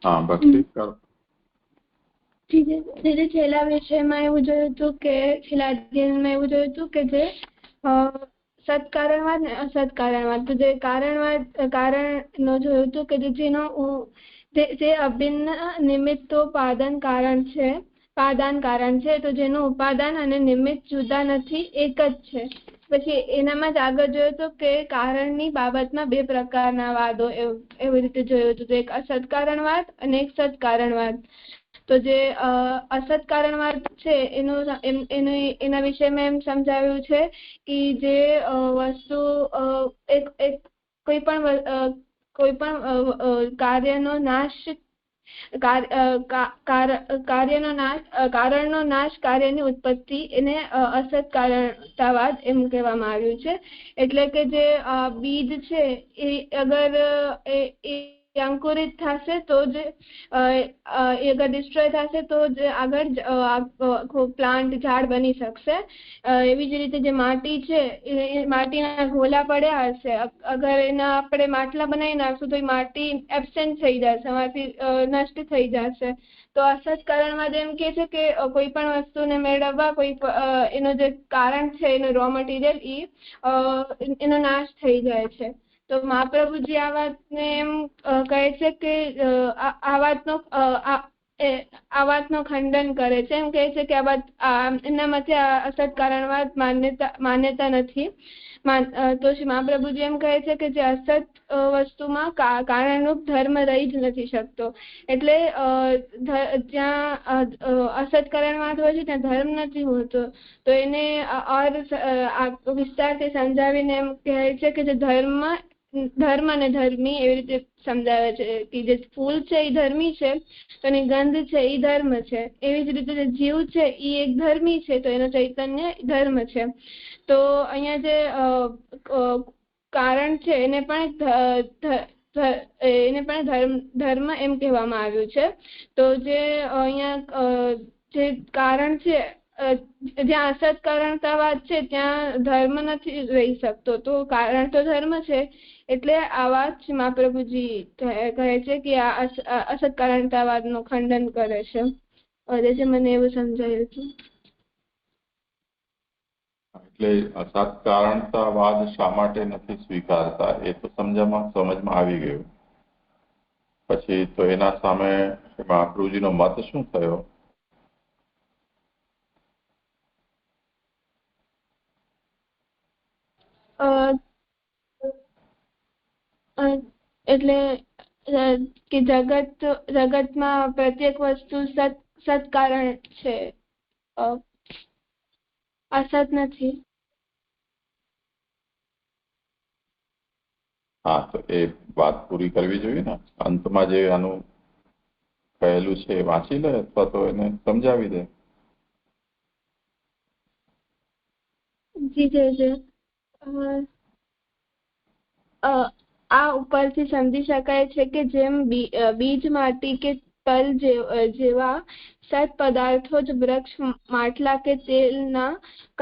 હા ભક્તિ કરો. છેલ્લા વિષયમાં એવું જોયું હતું કે છેલ્લા અધ્યયનમાં એવું જોયું હતું કે જે સત્કારણવાદ ને અસત્કારણવાદ, તો જે કારણનો જોયું હતું કે જેનો જે અભિન્ન નિમિત્તોપાદાન કારણ છે, તો જેનું ઉપાદાન અને નિમિત્ત જુદા નથી, એક જ છે. પછી એનામાં જ આગળ જોયું હતું કે કારણની બાબતમાં બે પ્રકારના વાદો એવી રીતે જોયું હતું, એક અસત્કારણવાદ અને એક સત્કારણવાદ. તો જે અસત્કારણવાદ છે એના વિષયમાં એમ સમજાવ્યું છે કે જે વસ્તુ કોઈ પણ કારણનો નાશ કાર્યની ઉત્પત્તિ, એને અસત્કારણતાવાદ એમ કહેવામાં આવ્યું છે. એટલે કે જે બીજ છે એ અગર અંકુરિત થશે તો જ અગર ડિસ્ટ્રોય થશે તો જ આગળ પ્લાન્ટ ઝાડ બની શકશે. એવી જ રીતે જે માટી છે એ માટીના ઘોલા પડ્યા હશે, અગર એના આપણે માટલા બનાવી નાખશું તો એ માટી એબસેન્ટ થઈ જશે, એમાંથી નષ્ટ થઈ જશે. તો અસત્કારણમાં એમ કે છે કે કોઈ પણ વસ્તુને મેળવવા એનો જે કારણ છે, એનો રો મટીરિયલ એનો નાશ થઈ જાય છે. તો મહાપ્રભુજી આ વાતને એમ કહે છે કે આ વાતનો ખંડન કરે છે, એમ કહે છે કે આ વાત એમના મતે અસત્કારણવાદ માન્યતા નથી. તો શ્રી મહાપ્રભુજી એમ કહે છે કે જે અસત વસ્તુમાં કારણરૂપ ધર્મ રહી જ નથી શકતો. એટલે જ્યાં અસત્કારણવાદ હોય છે ત્યાં ધર્મ નથી હોતો. તો એને વિસ્તારથી સમજાવીને એમ કહે છે કે જે ધર્મ અને ધર્મી એવી રીતે સમજાવે છે કે જે ફૂલ છે એ ધર્મી છે તો એની ગંધ છે એ ધર્મ છે. એવી જ રીતે જે જીવ છે એ એક ધર્મી છે તો એનો ચૈતન્ય ધર્મ છે. તો અહીંયા જે કારણ છે એને પણ ધર્મ એમ કહેવામાં આવ્યું છે. તો જે અહીંયા જે કારણ છે, જ્યાં અસત્કારણતાવાદ છે ત્યાં ધર્મ નથી રહી શકતો, તો કારણ તો ધર્મ છે. એટલે આ વાત મહાપ્રભુજી કહે છે કે આ અસત્કારણતાવાદનું ખંડન કરે છે. જે મને એવું સમજાયું હતું. એટલે અસત્કારણતાવાદ શા માટે નથી સ્વીકારતા એ તો સમજમાં આવી ગયું. પછી તો એના સામે મહાપ્રભુજીનો મત શું થયો? એટલે કે જગતમાં પ્રત્યેક વસ્તુ સત્કારણ છે, અસત નથી. હા, તો એ વાત પૂરી કરવી જોઈએ ને. અંતમાં જે આનું કહેલું છે એ વાંચી લે અથવા તો એને સમજાવી દે. આ ઉપરથી સમજી શકાય છે કે જેમ બીજ, માટી કે તલ જેવા સત પદાર્થો જ વૃક્ષ, માટલા કે તેલના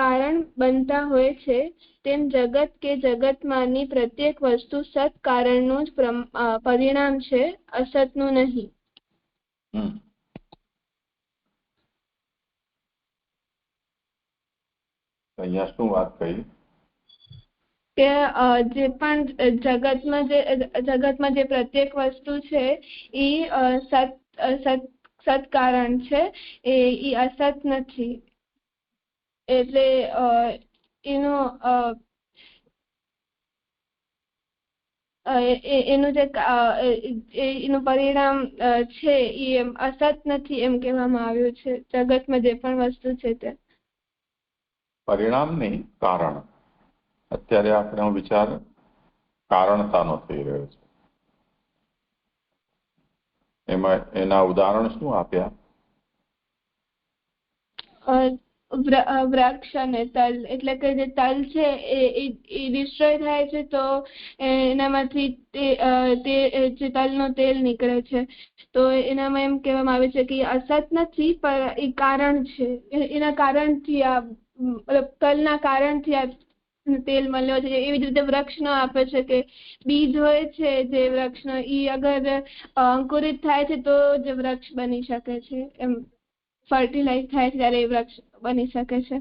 કારણ બનતા હોય છે, તેમ જગત કે જગતમાંની પ્રત્યેક વસ્તુ સત કારણનું જ પરિણામ છે, અસતનું નહીં. અહીંયા શું વાત કહી કે જે પણ જગતમાં જે પ્રત્યેક વસ્તુ છે એ સત્કારણ છે, એ અસત નથી. એટલે એનું પરિણામ છે એ અસત નથી એમ કહેવામાં આવ્યું છે. જગતમાં જે પણ વસ્તુ છે તે પરિણામ નહીં, કારણ. અત્યારે આપણો વિચાર કારણતાનો થઈ રહ્યો છે. એમાં એના ઉદાહરણ શું આપ્યા? વૃક્ષ અને તલ. એટલે કે જે તલ છે એ ડિસ્ટ્રોય થાય છે તો એનામાંથી જે તલનો તેલ નીકળે છે, તો એનામાં એમ કહેવામાં આવે છે કે અસત નથી પણ એ કારણ છે. એના કારણથી તલના કારણથી આ તેલ મળ્યો છે, એવી જ રીતે વૃક્ષનો આપે છે કે બીજ હોય છે જે વૃક્ષનો, ઈ અગર અંકુરિત થાય છે તો જ વૃક્ષ બની શકે છે, એમ ફર્ટિલાઇઝ થાય છે ત્યારે એ વૃક્ષ બની શકે છે,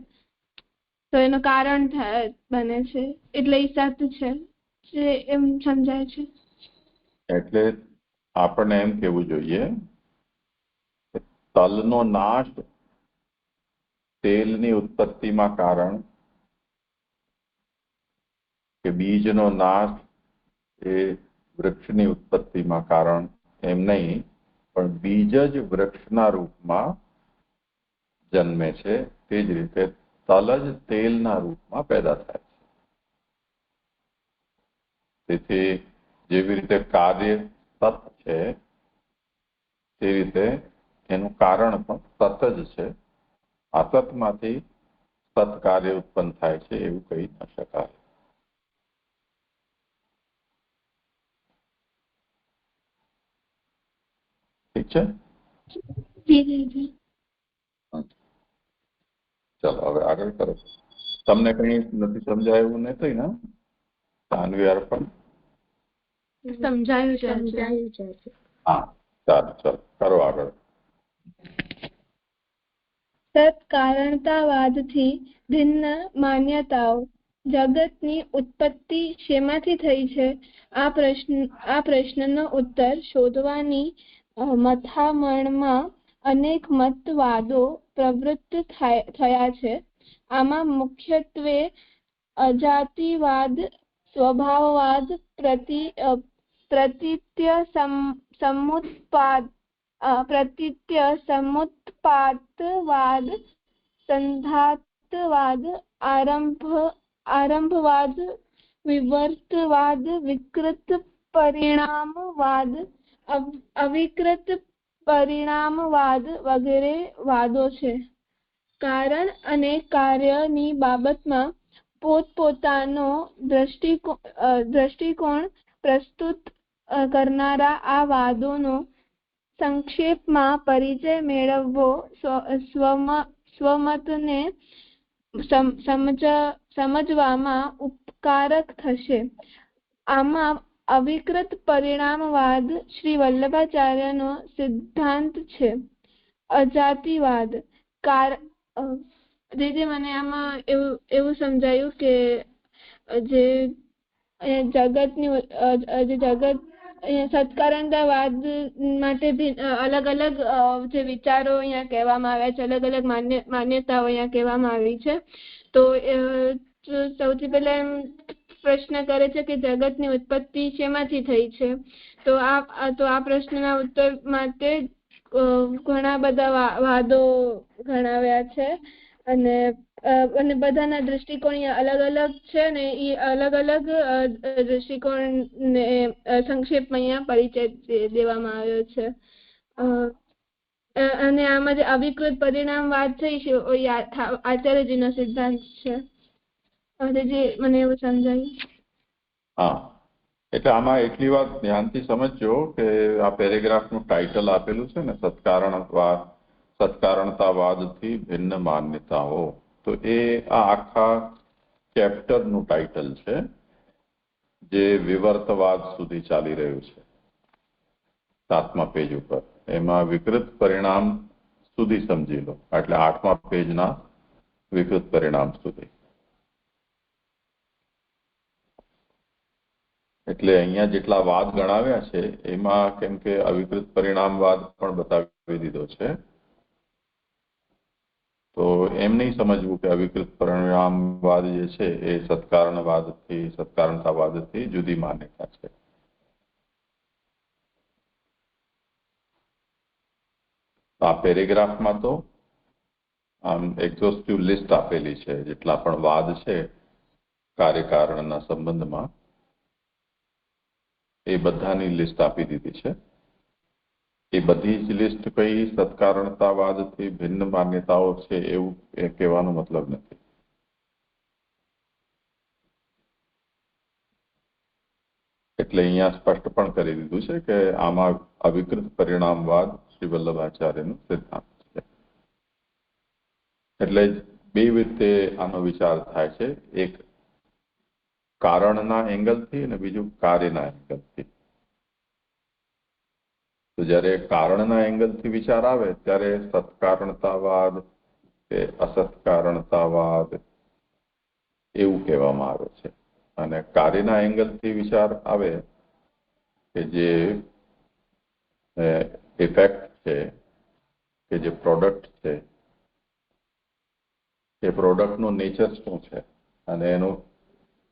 તો એનું કારણ બને છે, એટલે એ સત છે જે એમ સમજાય છે. એટલે આપણને એમ કહેવું જોઈએ કે તલનો નાશ તેલની ઉત્પત્તિમાં કારણ કે બીજનો નાશ એ વૃક્ષની ઉત્પત્તિમાં કારણ એમ નહીં, પણ બીજ જ વૃક્ષના રૂપમાં જન્મે છે, તે જ રીતે તલ જ તેલના રૂપમાં પેદા થાય છે. તેથી જેવી રીતે કાર્ય સત છે તે રીતે એનું કારણ પણ સત જ છે. અસતમાંથી સત કાર્ય ઉત્પન્ન થાય છે એવું કહી ન શકાય. ઠીક છે? ચલો હવે આગળ કરો. તમને કઈ નથી સમજાયું નથી ને? સાનવી અર્પણ સમજાયું છે. હા, ચાલો ચલો કરો આગળ. સત્કારણતાવાદથી ભિન્ન માન્યતાઓ. જગતની ઉત્પત્તિ શેમાંથી થઈ છે? આ પ્રશ્નનો ઉત્તર શોધવાની મથામણમાં અનેક મતવાદો પ્રવૃત્ત થયા છે. આમાં મુખ્યત્વે અજાતિવાદ, સ્વભાવવાદ, સમુત્પાતવાદ, સંધાતવાદ, આરંભવાદ, વિવર્તવાદ, વિકૃત પરિણામવાદ, અવિકૃત પરિણામવાદ વગેરે વાદો છે. કારણ અને કાર્યની બાબતમાં પોતપોતાનો દ્રષ્ટિકોણ પ્રસ્તુત કરનારા આ વાદોનો સંક્ષેપમાં પરિચય મેળવવો સ્વમતને સમજવામાં ઉપકારક થશે. આમાં અવિકૃત પરિણામવાદ શ્રી વલ્લભાચાર્યનો સિદ્ધાંત છે. અજાતિવાદ મને આમાં એવું સમજાયું કે જે જગતની જગત સત્કારણતાવાદ માટે અલગ અલગ જે વિચારો અહીંયા કહેવામાં આવ્યા છે, અલગ અલગ માન્યતાઓ અહીંયા કહેવામાં આવી છે. તો સૌથી પહેલા એમ પ્રશ્ન કરે છે કે જગતની ઉત્પત્તિ શેમાંથી થઈ છે? તો આ પ્રશ્નના ઉત્તર માટે ઘણા બધા વાદો ગણાવ્યા છે, અને બધાના દૃષ્ટિકોણ અલગ અલગ છે ને એ અલગ અલગ દૃષ્ટિકોણ ને સંક્ષેપમાં અહીંયા પરિચય દેવામાં આવ્યો છે. અને આમાં જે અવિકૃત પરિણામવાદ છે એ આચાર્યજીનો સિદ્ધાંત છે. જે મને એવું સમજાયું. હા, એટલે આમાં એટલી વાત ધ્યાનથી સમજજો કે આ પેરેગ્રાફનું ટાઇટલ આપેલું છે ને, સત્કારણતાવાદથી ભિન્ન માન્યતાઓ. તો એ આ આખા ચેપ્ટરનું ટાઇટલ છે, જે વિવર્તવાદ સુધી ચાલી રહ્યું છે 7મા પેજ ઉપર. એમાં વિકૃત પરિણામ સુધી સમજી લો, એટલે 8મા પેજના વિકૃત પરિણામ સુધી. એટલે અહીંયા જેટલા વાદ ગણાવ્યા છે એમાં કેમ કે અવિકૃત પરિણામવાદ પણ બતાવી દીધો છે, તો એમ નહીં સમજવું કે અવિકૃત પરિણામવાદ જે છે એ સત્કારણતાવાદથી જુદી માન્યતા છે. આ પેરેગ્રાફમાં તો આમ એક્ઝોસ્ટિવ લિસ્ટ આપેલી છે, જેટલા પણ વાદ છે કાર્યકારણના સંબંધમાં એ બધાની લિસ્ટ આપી દીધી છે. એ બધી જ લિસ્ટ કઈ સત્કારણતાવાદથી ભિન્ન માન્યતાઓ છે એવું એ કહેવાનો મતલબ નથી. એટલે અહીંયા સ્પષ્ટ પણ કરી દીધું છે કે આમાં અવિકૃત પરિણામવાદ શ્રી વલ્લભાચાર્યનું સિદ્ધાંત છે. એટલે બે રીતે આનો વિચાર થાય છે. એક કારણના એંગલથી અને બીજું કાર્યના એંગલથી. તો જ્યારે કારણના એંગલથી વિચાર આવે ત્યારે સત્કારણતાવાદ કે અસત્કારણતાવાદ એવું કહેવામાં આવે છે. અને કાર્યના એંગલથી વિચાર આવે કે જે ઇફેક્ટ છે કે જે પ્રોડક્ટ છે એ પ્રોડક્ટનું નેચર શું છે અને એનું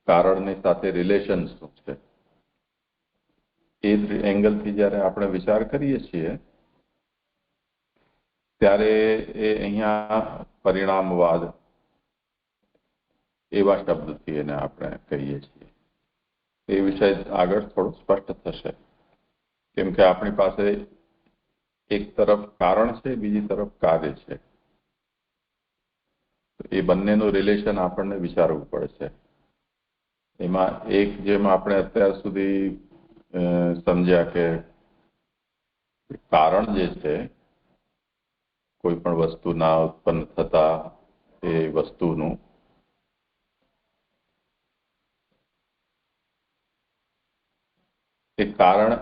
કારણની સાથે રિલેશન શું છે એ એંગલથી જ્યારે આપણે વિચાર કરીએ છીએ ત્યારે એ અહીંયા પરિણામવાદ એવા શબ્દથી એને આપણે કહીએ છીએ. એ વિષય આગળ થોડો સ્પષ્ટ થશે, કેમ કે આપણી પાસે એક તરફ કારણ છે, બીજી તરફ કાર્ય છે. એ બંનેનું રિલેશન આપણને વિચારવું પડશે. એમાં એક જેમ આપણે અત્યાર સુધી સમજ્યા કે કારણ જે છે કોઈ પણ વસ્તુના ઉત્પન્ન થતા એ વસ્તુનું એ કારણ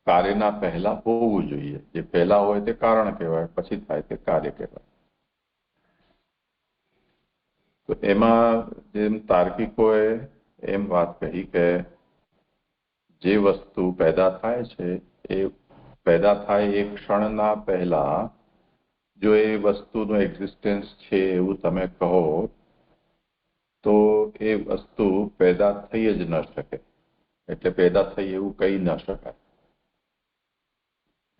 કાર્યના પહેલા હોવું જોઈએ. જે પહેલા હોય તે કારણ કહેવાય, પછી થાય તે કાર્ય કહેવાય. તો એમાં જેમ તાર્કિકોએ એમ વાત કહી કે જે વસ્તુ પેદા થાય છે એ પેદા થાય એક ક્ષણના પહેલા જો એ વસ્તુનું એક્ઝિસ્ટન્સ છે એવું તમે કહો તો એ વસ્તુ પેદા થઈ જ ન શકે. એટલે પેદા થઈ એવું કહી ન શકાય.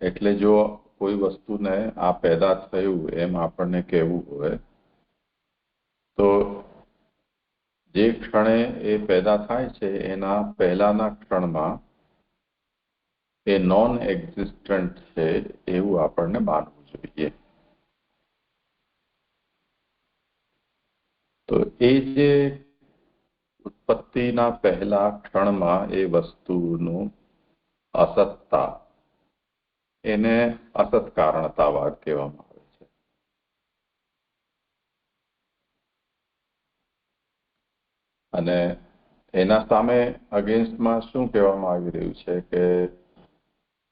એટલે જો કોઈ વસ્તુને આ પેદા થયું એમ આપણને કહેવું હોય તો જે ક્ષણે એ પેદા થાય છે એના પહેલાના ક્ષણમાં એ નોન એક્ઝિસ્ટન્ટ છે એવું આપણને માનવું જોઈએ. તો એ જે ઉત્પત્તિના પહેલા ક્ષણમાં એ વસ્તુનું અસત્તા એને અસત્કારણતાવાદ કહેવામાં આવે છે. અને એના સામે અગેન્સ્ટમાં શું કહેવામાં આવી રહ્યું છે કે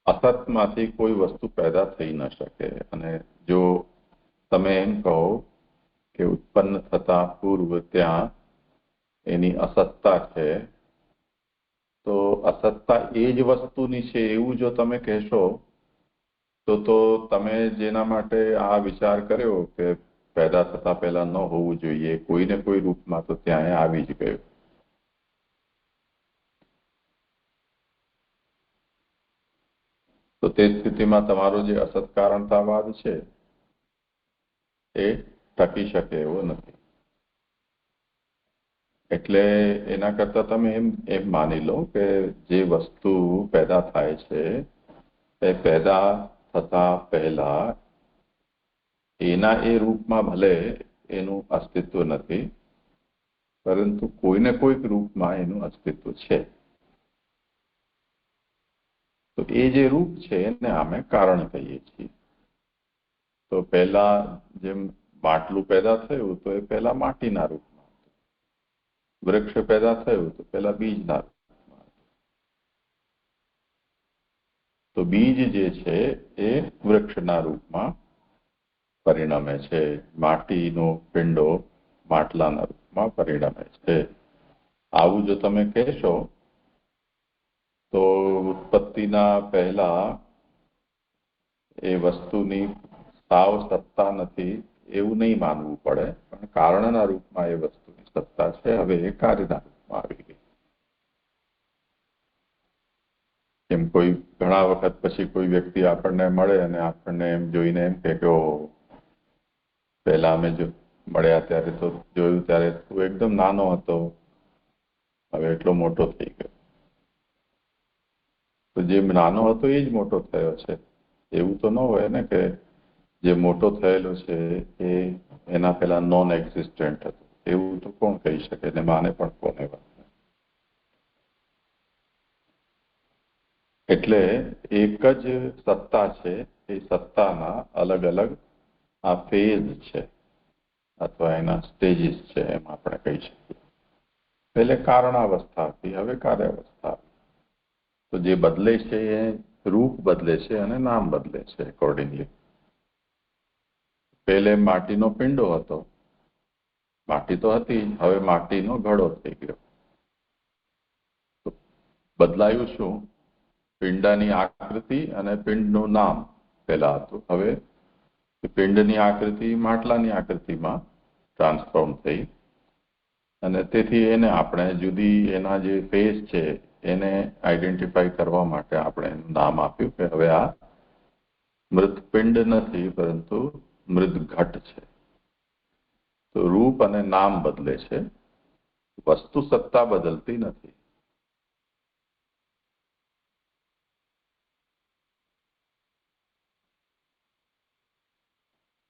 અસતમાંથી કોઈ વસ્તુ પેદા થઈ ન શકે. અને જો તમે એમ કહો કે ઉત્પન્ન થતા પૂર્વ ત્યાં એની અસત્તા છે તો અસત્તા એ જ વસ્તુની છે એવું જો તમે કહેશો તો તમે જેના માટે આ વિચાર કર્યો કે પેદા થતા પહેલા ન હોવું જોઈએ, કોઈને કોઈ રૂપમાં તો ત્યાં આવી જ ગયું. તો તે સ્થિતિમાં તમારો જે અસત્કારણતાવાદ છે એ ટકી શકે એવો નથી. એટલે એના કરતા તમે એમ માની લો કે જે વસ્તુ પેદા થાય છે એ પેદા થતા પહેલા એના એ રૂપમાં ભલે એનું અસ્તિત્વ નથી, પરંતુ કોઈને કોઈક રૂપમાં એનું અસ્તિત્વ છે. તો એ જે રૂપ છે એને અમે કારણ કહીએ છીએ. તો પહેલા જેમ માટલું પેદા થયું તો એ પહેલા માટીના રૂપમાં હતું. વૃક્ષ પેદા થયું તો પહેલા બીજના રૂપમાં હતું. તો બીજ જે છે એ વૃક્ષના રૂપમાં પરિણમે છે. માટીનો પિંડો માટલાના રૂપમાં પરિણમે છે. આવું જો તમે કહેશો તો ઉત્પત્તિના પહેલા એ વસ્તુની સાવ સત્તા નથી એવું નહીં માનવું પડે, પણ કારણના રૂપમાં એ વસ્તુની સત્તા છે. હવે એ કાર્યના રૂપમાં આવી ગઈ. એમ કોઈ ઘણા વખત પછી કોઈ વ્યક્તિ આપણને મળે અને આપણને એમ જોઈને એમ કહે કે પહેલા અમે જો મળ્યા ત્યારે તો જોયું ત્યારે તું એકદમ નાનો હતો, હવે એટલો મોટો થઈ ગયો. તો જે નાનો હતો એ જ મોટો થયો છે એવું તો ન હોય ને કે જે મોટો થયેલો છે એ એના પહેલા નોન એક્ઝિસ્ટન્ટ હતું. એવું તો કોણ કહી શકે ને માને પણ કોને વાત. એટલે એક જ સત્તા છે, એ સત્તાના અલગ અલગ આ ફેઝ છે અથવા એના સ્ટેજીસ છે એમ આપણે કહી શકીએ. પહેલે કારણાવસ્થા હતી, હવે કાર્યાવસ્થા. તો જે બદલે છે એ રૂપ બદલે છે અને નામ બદલે છે એકોર્ડિંગલી. પહેલે માટીનો પિંડો હતો, માટી તો હતી, હવે માટીનો ઘડો થઈ ગયો. તો બદલાયું શું? પિંડાની આકૃતિ અને પિંડનું નામ પહેલા હતું, હવે પિંડની આકૃતિ માટલાની આકૃતિમાં ટ્રાન્સફોર્મ થઈ, અને તેથી એને આપણે જુદી એના જે ફેસ છે એને આઈડેન્ટિફાઈ કરવા માટે આપણે એનું નામ આપ્યું કે હવે આ મૃતપિંડ નથી પરંતુ મૃદઘટ છે. તો રૂપ અને નામ બદલે છે, વસ્તુ સત્તા બદલતી નથી.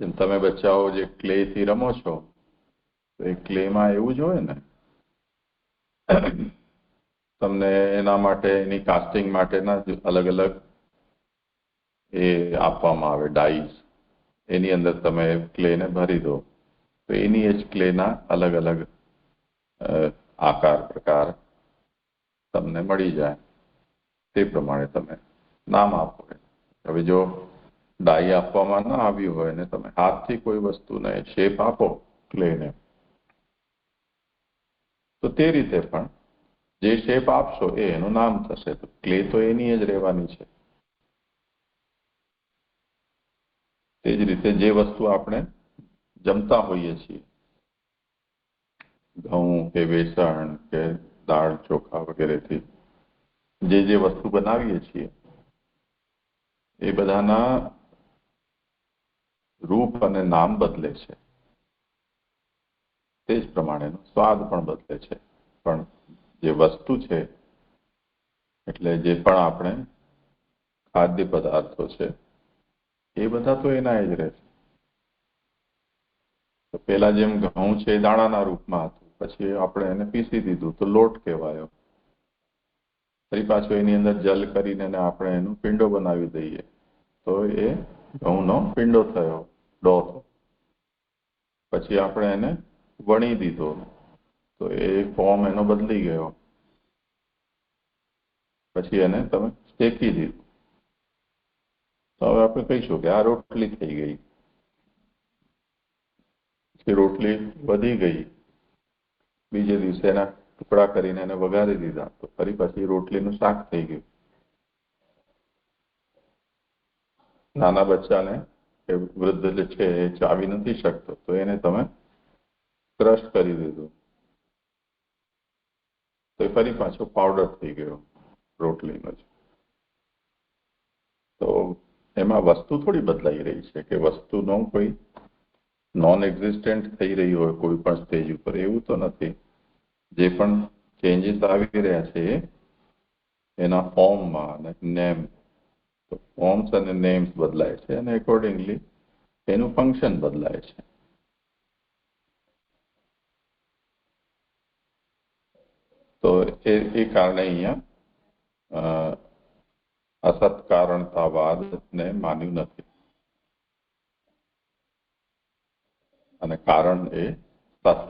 જેમ તમે બચ્ચાઓ જે ક્લે થી રમો છો, તો એ ક્લેમાં એવું જ હોય ને, તમને એના માટે એની કાસ્ટિંગ માટેના અલગ અલગ એ આપવામાં આવે ડાઈઝ. એની અંદર તમે ક્લેને ભરી દો તો એની જ ક્લેના અલગ અલગ આકાર પ્રકાર તમને મળી જાય. તે પ્રમાણે તમે નામ આપો. હવે જો ડાઈ આપવામાં ના આવ્યું હોય ને તમે હાથથી કોઈ વસ્તુને શેપ આપો ક્લેને, તો તે રીતે પણ જે શેપ આપશો એ એનું નામ થશે. તો ક્લે તો એની જ રહેવાની છે. તે જ રીતે જે વસ્તુ આપણે જમતા હોઈએ છીએ, ઘઉં કે બેસણ કે દાળ ચોખા વગેરેથી જે વસ્તુ બનાવીએ છીએ એ બધાના રૂપ અને નામ બદલે છે. તે જ પ્રમાણેનો સ્વાદ પણ બદલે છે. પણ જે વસ્તુ છે એટલે જે પણ આપણે ખાદ્ય પદાર્થો છે એ બધા તો એના જ રહેશે. તો પેલા જેમ ઘઉં છે એ દાણાના રૂપમાં હતું, પછી આપણે એને પીસી દીધું તો લોટ કહેવાયો. ફરી પાછું એની અંદર જલ કરીને આપણે એનું પિંડો બનાવી દઈએ તો એ ઘઉંનો પિંડો થયો, ડો. પછી આપણે એને વણી દીધો તો એ ફોર્મ એનો બદલી ગયો. પછી એને તમે શેકી દીધું તો હવે આપણે કહીશું કે આ રોટલી થઈ ગઈ. પછી રોટલી વધી ગઈ, બીજે દિવસે એના ટુકડા કરીને એને વઘારી દીધા તો ફરી પછી રોટલીનું શાક થઈ ગયું. નાના બચ્ચાને કે વૃદ્ધ જે છે એ ચાવી નથી શકતો તો એને તમે ક્રશ કરી દીધું તો એ ફરી પાછો પાવડર થઈ ગયો રોટલીનો જ. તો એમાં વસ્તુ થોડી બદલાઈ રહી છે કે વસ્તુનો કોઈ નોન એક્ઝિસ્ટન્ટ થઈ રહી હોય કોઈ પણ સ્ટેજ ઉપર, એવું તો નથી. જે પણ ચેન્જીસ આવી રહ્યા છે એના ફોર્મમાં અને નેમ, તો ફોર્મ્સ અને નેમ્સ બદલાય છે અને એકોર્ડિંગલી એનું ફંક્શન બદલાય છે. તો એ કારણે અહીંયા અસત કારણતાવાદને માન્યું નથી અને કારણ એ સત.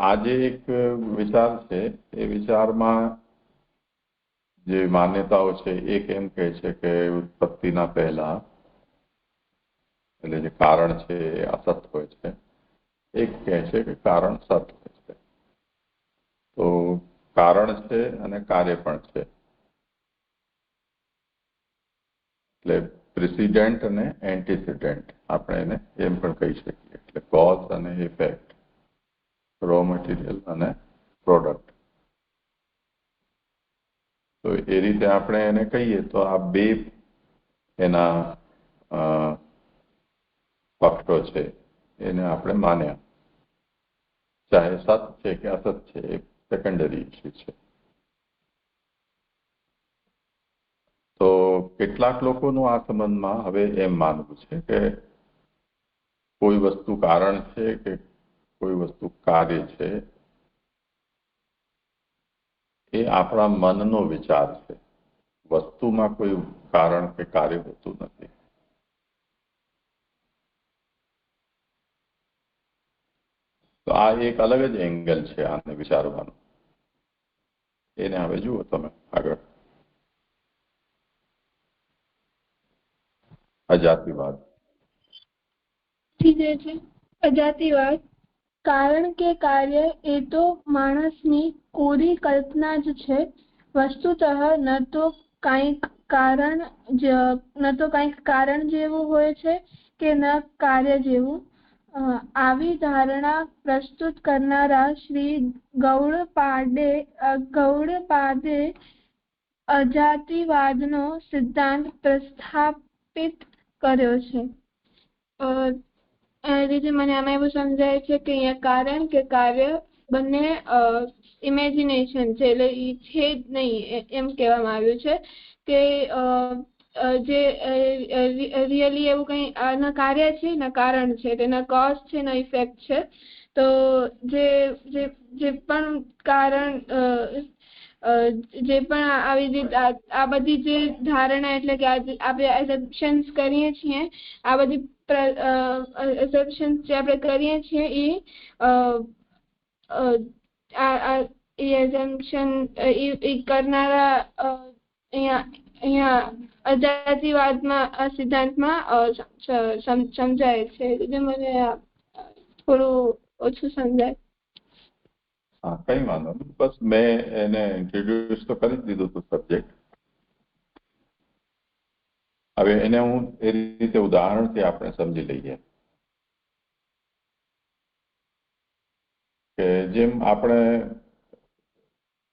આ જે એક વિચાર છે એ વિચારમાં જે માન્યતાઓ છે એક એમ કહે છે કે ઉત્પત્તિના પહેલા એટલે જે કારણ છે એ અસત હોય છે, એક કહે છે કે કારણ સત હોય છે. તો કારણ છે અને કાર્ય પણ છે, એટલે પ્રિસિડેન્ટ અને એન્ટિસિડેન્ટ આપણે એને એમ પણ કહી શકીએ. એટલે કોઝ અને ઇફેક્ટ, રો મટીરિયલ અને પ્રોડક્ટ. તો એ રીતે આપણે એને કહીએ તો આ બે એના પક્ષો છે એને આપણે માન્યા, ચાહે સત છે કે અસત છે એ સેકન્ડરી ઇસ્યુ છે. તો કેટલાક લોકોનું આ સંબંધમાં હવે એમ માનવું છે કે કોઈ વસ્તુ કારણ છે કે કોઈ વસ્તુ કાર્ય છે એ આપણા મનનો વિચાર છે. વસ્તુમાં કોઈ કારણ કે કાર્ય હોતું નથી. તો આ એક અલગ જ એંગલ છે આને વિચારવાનું. એને હવે જુઓ તમે આગળ. અજાતિવાદ. ઠીક છે. અજાતિવાદ. કારણ કે કાર્ય એ તો માણસની કોરી કલ્પના જ છે. વસ્તુતઃ ન તો કંઈક કારણ જેવું હોય છે કે ન કાર્ય જેવું. આવી ધારણા પ્રસ્તુત કરનારા શ્રી ગૌડપાદે અજાતિવાદનો સિદ્ધાંત પ્રસ્થાપિત કર્યો છે. એ રીતે મને આમાં એવું સમજાય છે કે અહીંયા કારણ કે કાર્ય બંને ઇમેજિનેશન છે, એટલે એ છે જ નહીં એમ કહેવામાં આવ્યું છે કે જે રિયલી એવું કંઈ ન કાર્ય છે ન કારણ છે, તેના કોઝ છે ન ઇફેક્ટ છે. તો જે પણ કારણ જે પણ આવી રીતે આ બધી જે ધારણા એટલે કે આપણે એસેપ્શન્સ કરીએ છીએ, આ બધી એસેપ્શન્સ જે આપણે કરીએ છીએ એ એઝમ્પશન એ કરનારા અહીંયા અજાતિવાદમાં સિદ્ધાંતમાં સમજાય છે. એટલે મને થોડું ઓછું સમજાય. હા, કઈ વાંધો નહીં. બસ મેં એને ઇન્ટ્રોડ્યુસ તો કરી જ દીધું હતું સબ્જેક્ટ. હવે એને હું એ રીતે ઉદાહરણથી આપણે સમજી લઈએ કે જેમ આપણે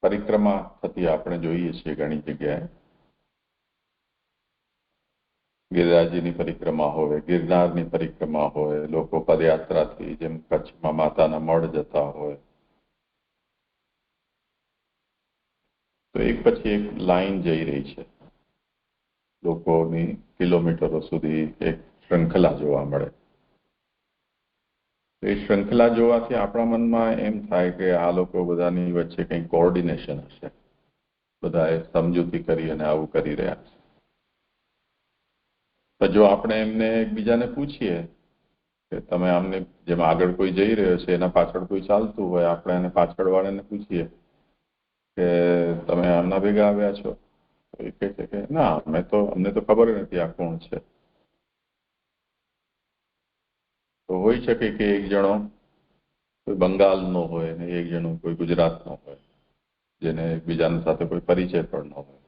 પરિક્રમા થતી આપણે જોઈએ છીએ ઘણી જગ્યાએ. ગિરિરાજની પરિક્રમા હોય, ગિરનારની પરિક્રમા હોય, લોકો પદયાત્રાથી જેમ કચ્છમાં માતાના મઢ જતા હોય, તો એક પછી એક લાઈન જઈ રહી છે. લોકોની કિલોમીટરો સુધી એક શૃંખલા જોવા મળે. એ શૃંખલા જોવાથી આપણા મનમાં એમ થાય કે આ લોકો બધાની વચ્ચે કંઈ કોઓર્ડિનેશન હશે, બધાએ સમજૂતી કરી અને આવું કરી રહ્યા છે. તો જો આપણે એમને એકબીજાને પૂછીએ કે તમે આમને જેમ આગળ કોઈ જઈ રહ્યો છે એના પાછળ કોઈ ચાલતું હોય, આપણે એને પાછળવાળાને પૂછીએ કે તમે આમના ભેગા આવ્યા છો, તો એ કહે છે કે ના અમને તો ખબર નથી આ કોણ છે. તો હોઈ શકે કે એક જણો કોઈ બંગાળનો હોય ને એક જણો કોઈ ગુજરાતનો હોય, જેને એકબીજાની સાથે કોઈ પરિચય પણ ન હોય,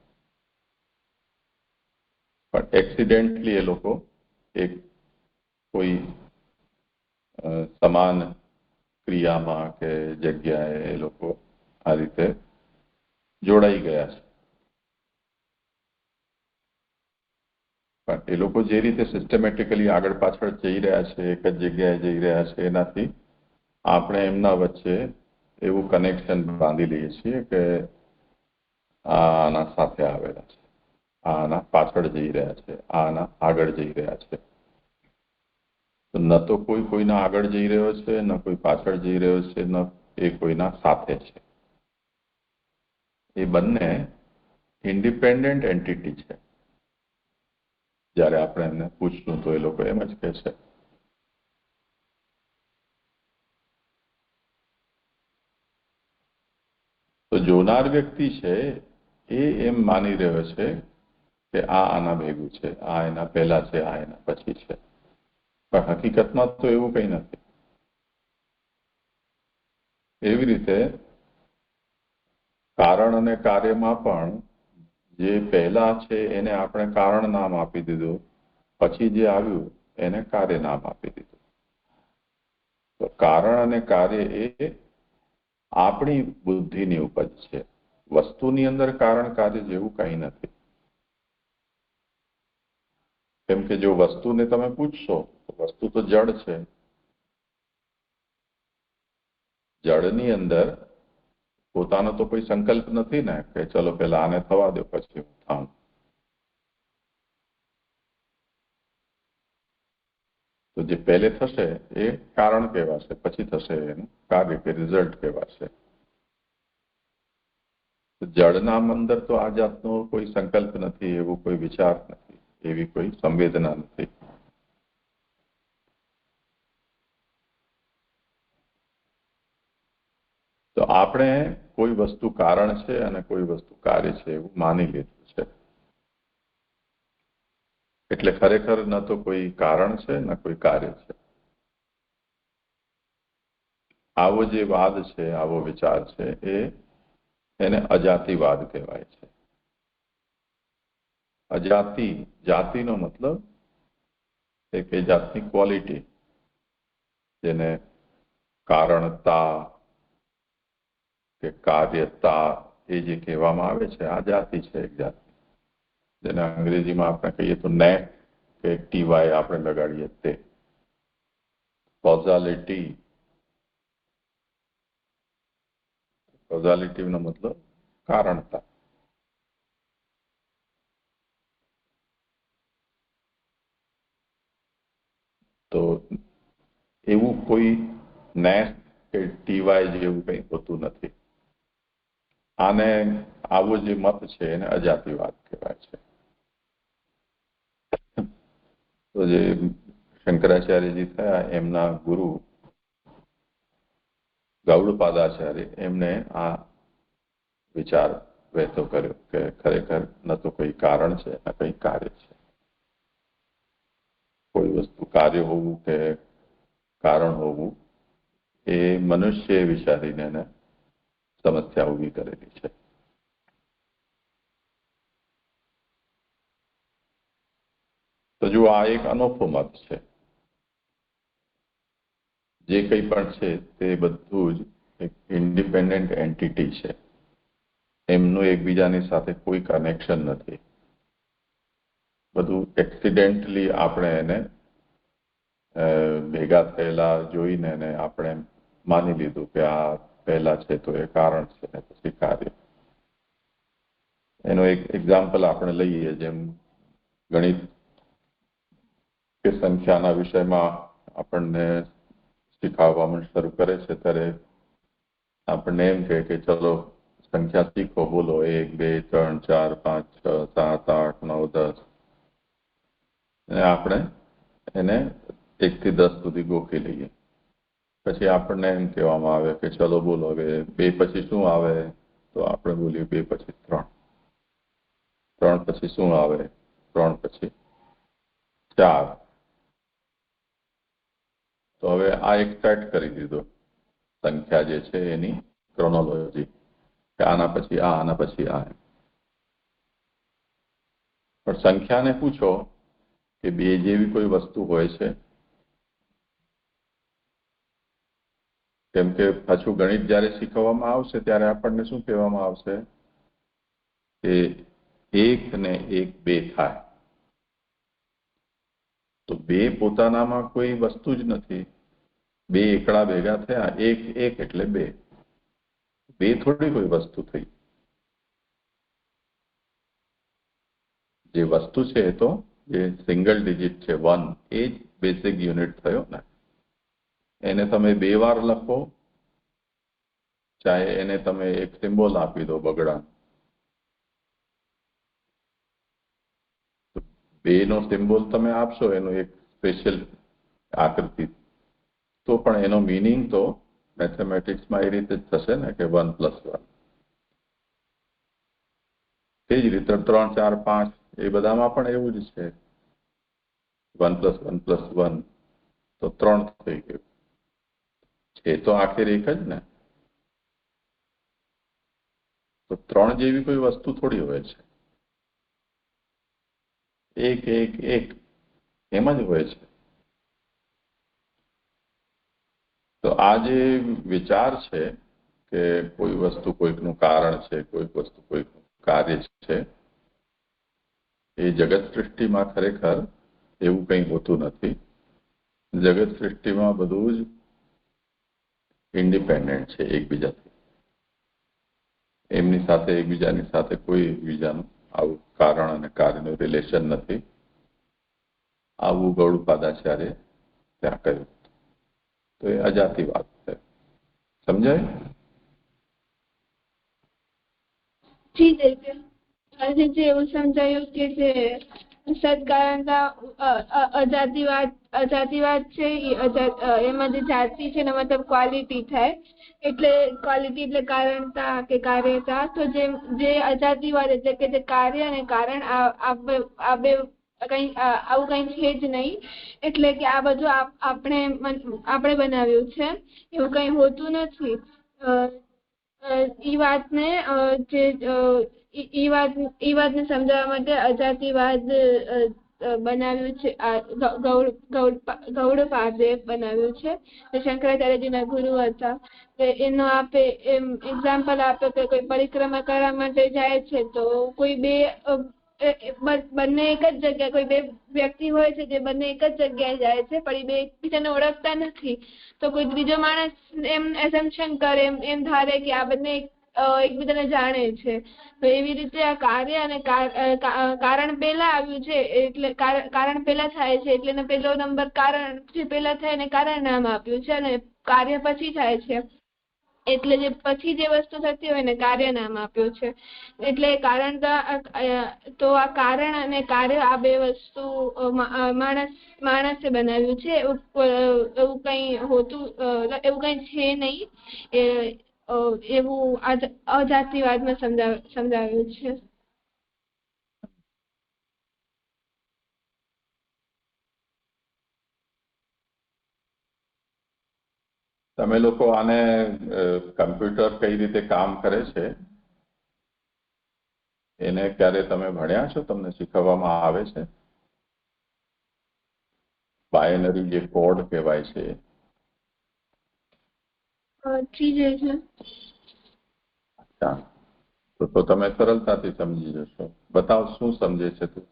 પણ એક્સિડેન્ટલી એ લોકો એક કોઈ સમાન ક્રિયામાં કે જગ્યાએ એ લોકો આ રીતે જોડાઈ ગયા છે. પણ એ લોકો જે રીતે સિસ્ટમેટિકલી આગળ પાછળ જઈ રહ્યા છે, એક જ જગ્યાએ જઈ રહ્યા છે, એનાથી આપણે એમના વચ્ચે એવું કનેક્શન બાંધી લઈએ છીએ કે આના સાથે આવેલા છે, આના પાછળ જઈ રહ્યા છે, આના આગળ જઈ રહ્યા છે. ન તો કોઈ કોઈના આગળ જઈ રહ્યો છે, ન કોઈ પાછળ જઈ રહ્યો છે, ન એ કોઈના સાથે છે. એ બંને ઇન્ડિપેન્ડન્ટ એન્ટિટી છે. જ્યારે આપણે એમને પૂછશું તો એ લોકો એમ જ કહે છે. તો જોનાર વ્યક્તિ છે એ એમ માની રહ્યો છે કે આ આના ભેગું છે, આ એના પહેલા છે, આ એના પછી છે. પણ હકીકતમાં તો એવું કંઈ નથી. એવી રીતે કારણ અને કાર્યમાં પણ જે પહેલા છે એને આપણે કારણ નામ આપી દીધું, પછી જે આવ્યું એને કાર્ય નામ આપી દીધું. તો કારણ અને કાર્ય એ આપણી બુદ્ધિની ઉપજ છે. વસ્તુની અંદર કારણ કાર્ય જેવું કંઈ નથી. કેમ કે જો વસ્તુને તમે પૂછશો તો વસ્તુ તો જડ છે. જડની અંદર પોતાનો તો કોઈ સંકલ્પ નથી ને કે ચલો પેલા આને થવા દો પછી હું થાઉં. તો જે પહેલે થશે એ કારણ કહેવાશે, પછી થશે એનું કાર્ય કે રિઝલ્ટ કહેવાશે. જડના અંદર તો આ જાતનો કોઈ સંકલ્પ નથી, એવો કોઈ વિચાર નથી, એવી કોઈ સંવેદના નથી. તો આપણે કોઈ વસ્તુ કારણ છે અને કોઈ વસ્તુ કાર્ય છે એવું માની લીધું છે. એટલે ખરેખર ન તો કોઈ કારણ છે ન કોઈ કાર્ય છે. આવો જે વાદ છે, આવો વિચાર છે, એને અજાતિવાદ કહેવાય છે. અજાતિ, જાતિનો મતલબ એક એ જાતની ક્વોલિટી જેને કારણતા કે કાર્યતા એ જે કહેવામાં આવે છે, આ જાતિ છે એક જાતિ. જેને અંગ્રેજીમાં આપણે કહીએ તો નેટ કે ટીવાય આપણે લગાડીએ તે. કોઝાલિટી, કોઝાલિટીનો મતલબ કારણતા. તો એવું કોઈ નેટ કે ટીવાય જેવું કંઈ હોતું નથી. આને આવો જે મત છે એને અજાતિવાદ કહેવાય છે. તો જે શંકરાચાર્યજી થયા એમના ગુરુ ગૌડપાદાચાર્ય એમને આ વિચાર વહેતો કર્યો કે ખરેખર ન તો કોઈ કારણ છે ન કંઈ કાર્ય છે. કોઈ વસ્તુ કાર્ય હોવું કે કારણ હોવું એ મનુષ્ય વિચારીને એને સમસ્યા ઊભી કરેલી છે. તો જો આ એક અનોખો મત છે. જે કંઈ પણ છે તે બધું જ એક ઇન્ડિપેન્ડન્ટ એન્ટિટી છે. એમનું એકબીજાની સાથે કોઈ કનેક્શન નથી. બધું એક્સિડેન્ટલી આપણે એને ભેગા થયેલા જોઈને એને આપણે માની લીધું કે આ પહેલા છે તો એ કારણ છે ને પછી કાર્ય. એનો એક એક્ઝામ્પલ આપણે લઈએ, જેમ ગણિત કે સંખ્યાના વિષયમાં આપણને શીખવવામાં શરૂ કરે છે ત્યારે આપણને એમ કહે કે ચલો સંખ્યા શીખો, બોલો 1 2 3 4 5 6 7 8 9 10. અને આપણે એને 1 થી 10 સુધી ગોખી લઈએ. પછી આપણને એમ કહેવામાં આવે કે ચલો બોલો હવે 2 પછી શું આવે? તો આપણે બોલીએ 2 પછી 3. 3 પછી શું આવે? 3 પછી 4. તો હવે આ એક સેટ કરી દીધો સંખ્યા જે છે એની ક્રોનોલોજી, કે આના પછી આ, આના પછી આ. પણ સંખ્યાને પૂછો કે 2 જેવી કોઈ વસ્તુ હોય છે? કેમ કે પાછું ગણિત જ્યારે શીખવવામાં આવશે ત્યારે આપણને શું કહેવામાં આવશે કે 1 ને 1 2 થાય. તો 2 પોતાનામાં કોઈ વસ્તુ જ નથી. 2 એકડા ભેગા થયા, 1 1 એટલે 2. 2 થોડી કોઈ વસ્તુ થઈ. જે વસ્તુ છે એ તો જે સિંગલ ડિજિટ છે 1, એ જ બેસિક યુનિટ થયો ને. એને તમે 2 વાર લખો, ચાહે એને તમે એક સિમ્બોલ આપી દો બગડા, 2 નો સિમ્બોલ તમે આપશો, એનું એક સ્પેશિયલ આકૃતિ, તો પણ એનો મીનિંગ તો મેથેમેટિક્સમાં એ રીતે જ થશે ને કે 1 + 1. તે જ રીતે 3 4 5 એ બધામાં પણ એવું જ છે. 1 + 1 + 1 તો 3 થઈ ગયું. છે તો આખરે એક જ ને. તો 3 જેવી કોઈ વસ્તુ થોડી હોય છે. 1 1 1 એમ જ હોય છે. તો આ જે વિચાર છે કે કોઈ વસ્તુ કોઈકનું કારણ છે, કોઈ વસ્તુ કોઈકનું કાર્ય છે, એ જગત સૃષ્ટિમાં ખરેખર એવું કંઈ હોતું નથી. જગત સૃષ્ટિમાં બધું જ ઇન્ડિપેન્ડન્ટ છે એકબીજાથી. એમની સાથે એકબીજાની સાથે કોઈ એકબીજાનું આવું કારણ અને કાર્યનું રિલેશન નથી. આવું ગૌડપાદાચાર્ય ત્યાં કહ્યું. તો એ અજાતિવાદ છે. સમજાય? જી દેવ્ય, આજે જે એવું સમજાયું કે જે સત્કારણતા અજાતિવાદ છે એમાં જે જાતિ છે ને મતલબ ક્વોલિટી થાય એટલે ક્વોલિટી એટલે કારણતા કે કાર્યતા. તો જે અજાતિવાદ એટલે કે જે કાર્ય અને કારણ આ બે કઈ આવું કઈ છે જ નહીં. એટલે કે આ બધું આપણે બનાવ્યું છે, એવું કઈ હોતું નથી. ઈ વાતને સમજાવવા માટે અજાતિવાદ બનાવ્યું છે. ગૌડપાદે બનાવ્યું છે, જે શંકરાચાર્યજીના ગુરુ હતા. એનો આપે એમ એક્ઝામ્પલ આપે કે કોઈ પરિક્રમા કરવા માટે જાય છે તો કોઈ બંને એક જ જગ્યાએ, કોઈ બે વ્યક્તિ હોય છે જે બંને એક જ જગ્યાએ જાય છે પણ એ બે એકબીજાને ઓળખતા નથી. તો કોઈ ત્રીજો માણસ એમ એઝમ્પશન કરે, એમ ધારે કે આ બંને એકબીજાને જાણે છે. તો એવી રીતે આ કાર્ય અને કારણ પહેલા આવ્યું છે, એટલે કારણ પહેલા થાય છે એટલે એને પહેલો નંબર કારણ જે પહેલા થાય એને કારણ નામ આપ્યું છે, અને કાર્ય પછી થાય છે એટલે જે પછી જે વસ્તુ થતી હોય ને કાર્ય નામ આપ્યું છે. એટલે તો આ કારણ અને કાર્ય આ બે વસ્તુ માણસે બનાવ્યું છે. એવું કઈ હોતું, એવું કઈ છે નહીં. એવું અજાતિવાદમાં સમજાવ્યું છે. તમે લોકો આને કમ્પ્યુટર કઈ રીતે કામ કરે છે એને ક્યારે તમે ભણ્યા છો? તમને શીખવવામાં આવે છે? બાયનરી જે કોડ કહેવાય છે અચ્છા, તો તમે સરળતાથી સમજી જશો. બતાવ, શું સમજે છે તું?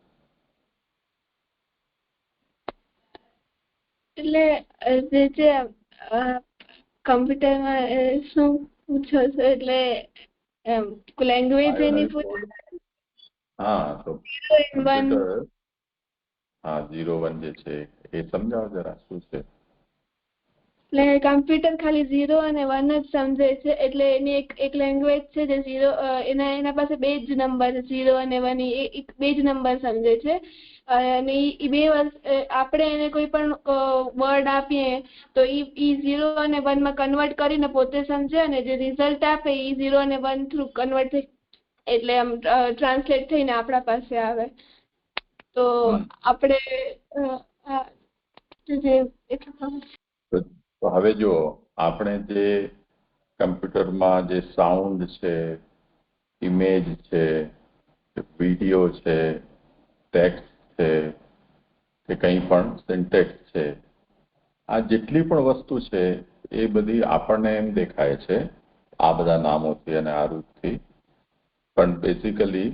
એટલે જે કમ્પ્યુટરમાં શું પૂછો છો? એટલે લેંગ્વેજ એની હા, તો કમ્પ્યુટર, હા, 0 1 જે છે એ સમજાવો જરા, શું છે? એટલે કમ્પ્યુટર ખાલી 0 અને 1 જ સમજે છે. એટલે એની એક લેંગ્વેજ છે જે 0, એના પાસે બે જ નંબર, 0 અને 1, બે જ નંબર સમજે છે. અને એ બે આપણે એને કોઈ પણ વર્ડ આપીએ તો ઈ 0 અને 1 માં કન્વર્ટ કરીને પોતે સમજે, અને જે રિઝલ્ટ આપે એ 0 અને 1 થ્રુ કન્વર્ટ થઈ, એટલે આમ ટ્રાન્સલેટ થઈને આપણા પાસે આવે. તો આપણે તો હવે જો આપણે જે કમ્પ્યુટરમાં જે સાઉન્ડ છે, ઇમેજ છે, વિડીયો છે, ટેક્સ્ટ છે કે કંઈ પણ સિન્ટેક્સ છે, આ જેટલી પણ વસ્તુ છે એ બધી આપણને એમ દેખાય છે આ બધા નામોથી અને આ રૂપથી, પણ બેઝિકલી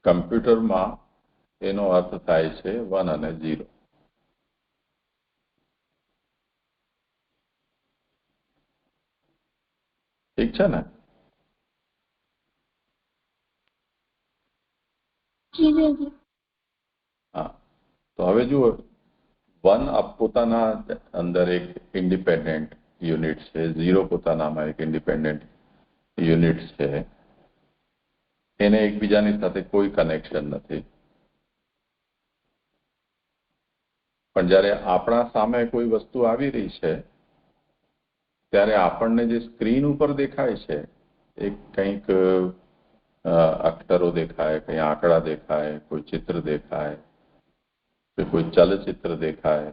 કમ્પ્યુટરમાં એનો અર્થ થાય છે 1 અને 0. ઠીક છે ને? હા, તો હવે જુઓ, 1 પોતાના અંદર એક ઇન્ડિપેન્ડન્ટ યુનિટ છે, 0 પોતાનામાં એક ઇન્ડિપેન્ડન્ટ યુનિટ છે. એને એકબીજાની સાથે કોઈ કનેક્શન નથી. પણ જ્યારે આપણા સામે કોઈ વસ્તુ આવી રહી છે ત્યારે આપણને જે સ્ક્રીન ઉપર દેખાય છે એ કંઈક અક્ષરો દેખાય, કંઈ આંકડા દેખાય, કોઈ ચિત્ર દેખાય, કે કોઈ ચલચિત્ર દેખાય,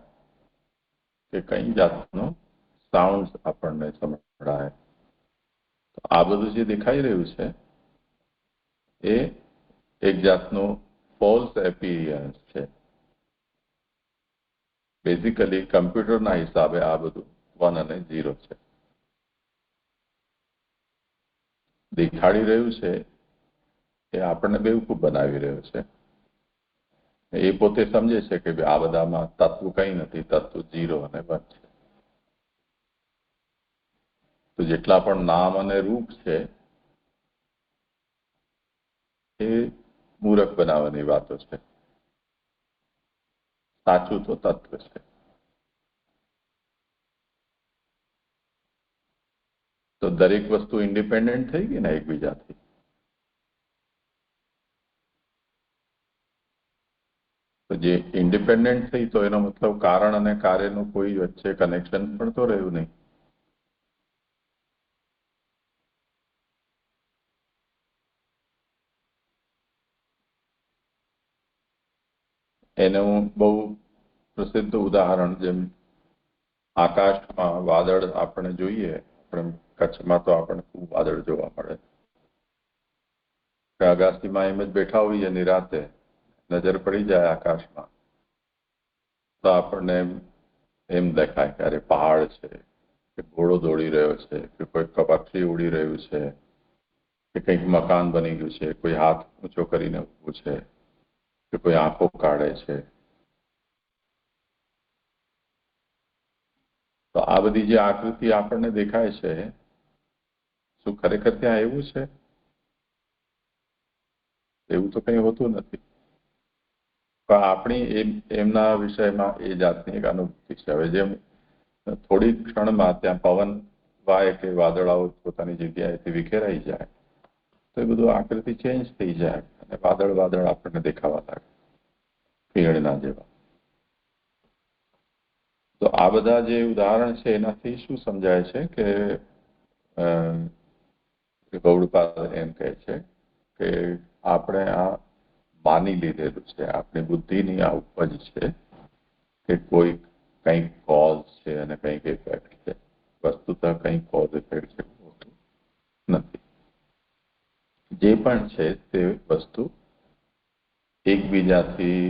કે કઈ જાતનું સાઉન્ડ આપણને સંભળાય. આ બધું જે દેખાઈ રહ્યું છે એ એક જાતનું ફોલ્સ એપિયરન્સ છે. બેઝિકલી કમ્પ્યુટરના હિસાબે આ બધું 1 અને 0 છે. દેખાડી રહ્યું છે એ આપણને બેવકૂફ બનાવી રહ્યું છે. એ પોતે સમજે છે કે આ બધામાં તત્વ કંઈ નથી, તત્વ 0 અને 1 છે. તો જેટલા પણ નામ અને રૂપ છે એ મૂરખ બનાવવાની વાતો છે. સાચું તો તત્વ છે. તો દરેક વસ્તુ ઇન્ડિપેન્ડન્ટ થઈ ગઈ ને એકબીજાથી. તો જે ઇન્ડિપેન્ડન્ટ થઈ તો એનો મતલબ કારણ અને કાર્યનું કોઈ વચ્ચે કનેક્શન પણ તો રહ્યું નહીં. એનું બહુ પ્રસિદ્ધ ઉદાહરણ, જેમ આકાશમાં વાદળ આપણે જોઈએ, આપણે કચ્છમાં તો આપણને ખૂબ વાદળ જોવા મળે. અગાસીમાં એમ જ બેઠા હોઈએ નિરાતે, નજર પડી જાય આકાશમાં તો આપણને એમ દેખાય કે અરે પહાડ છે, કે ઘોડો દોડી રહ્યો છે, કે કોઈ પક્ષી ઉડી રહ્યું છે, કે કંઈક મકાન બની ગયું છે, કોઈ હાથ ઊંચો કરીને ઊભું છે, કે કોઈ આંખો કાઢે છે. તો આ બધી જે આકૃતિ આપણને દેખાય છે, શું ખરેખર ત્યાં એવું છે? એવું તો કંઈ હોતું નથી. પણ આપણી એમના વિષયમાં એ જાતની એક અનુભૂતિ છે. હવે જેમ થોડી ક્ષણમાં ત્યાં પવન વાય કે વાદળાઓ પોતાની જગ્યાએથી વિખેરાઈ જાય તો એ બધું આકૃતિ ચેન્જ થઈ જાય અને વાદળ આપણને દેખાવા લાગે પીળના જેવા. તો આ બધા જે ઉદાહરણ છે એનાથી શું સમજાય છે કે ગૌડપાદ એમ કહે છે કે આપણે આ માની લીધેલું છે, આપણી બુદ્ધિની આ ઉપજ છે કે કોઈ કંઈક કોઝ છે અને કંઈક ઇફેક્ટ છે. વસ્તુતઃ કંઈક કોઝ ઇફેક્ટ છે હોતું નથી. જે પણ છે તે વસ્તુ એકબીજાથી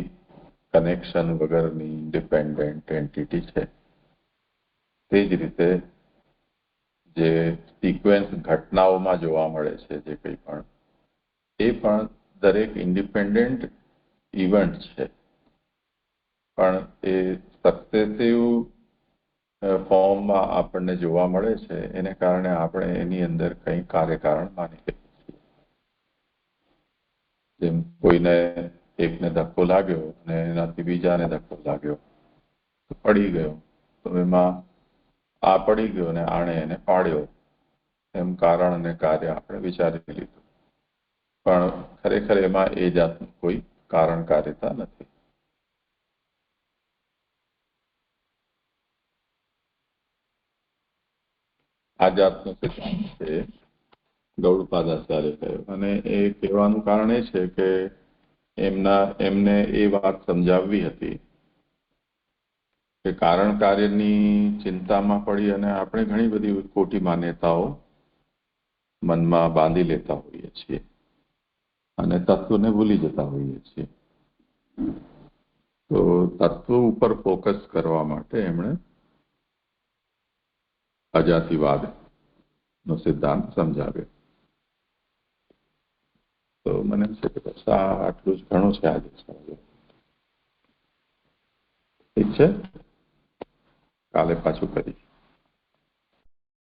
કનેક્શન વગરની ઇન્ડિપેન્ડન્ટ એન્ટિટી છે. તે જ રીતે જે સિક્વન્સ ઘટનાઓમાં જોવા મળે છે, જે કંઈ પણ, એ પણ દરેક ઇન્ડિપેન્ડન્ટ ઇવેન્ટ છે, પણ એ સક્સેસિવ ફોર્મમાં આપણને જોવા મળે છે એને કારણે આપણે એની અંદર કંઈ કાર્યકારણ માની લઈએ છીએ. જેમ કોઈને એકને ધક્કો લાગ્યો અને એનાથી બીજાને ધક્કો લાગ્યો, પડી ગયો, તો એમાં આ પડી ગયો ને આણે એને પાડ્યો, એમ કારણ અને કાર્ય આપણે વિચારી લીધું. પણ ખરેખર એમાં એ જાતનું કોઈ કારણ કાર્યતા નથી. આ જાતનો સિદ્ધાંત છે ગૌડપાદાચાર્ય કહ્યો, અને એ કહેવાનું કારણ એ છે કે એમને એ વાત સમજાવવી હતી કે કારણ કાર્યની ચિંતામાં પડી અને આપણે ઘણી બધી ખોટી માન્યતાઓ મનમાં બાંધી લેતા હોઈએ છીએ અને તત્વને ભૂલી જતા હોઈએ છીએ. તો તત્વ ઉપર ફોકસ કરવા માટે એમણે અજાતિવાદનો સિદ્ધાંત સમજાવ્યો. તો મને એમ છે કે બસ આટલું જ ઘણું છે આજે. ઠીક છે, કાલે પાછું કરીશ.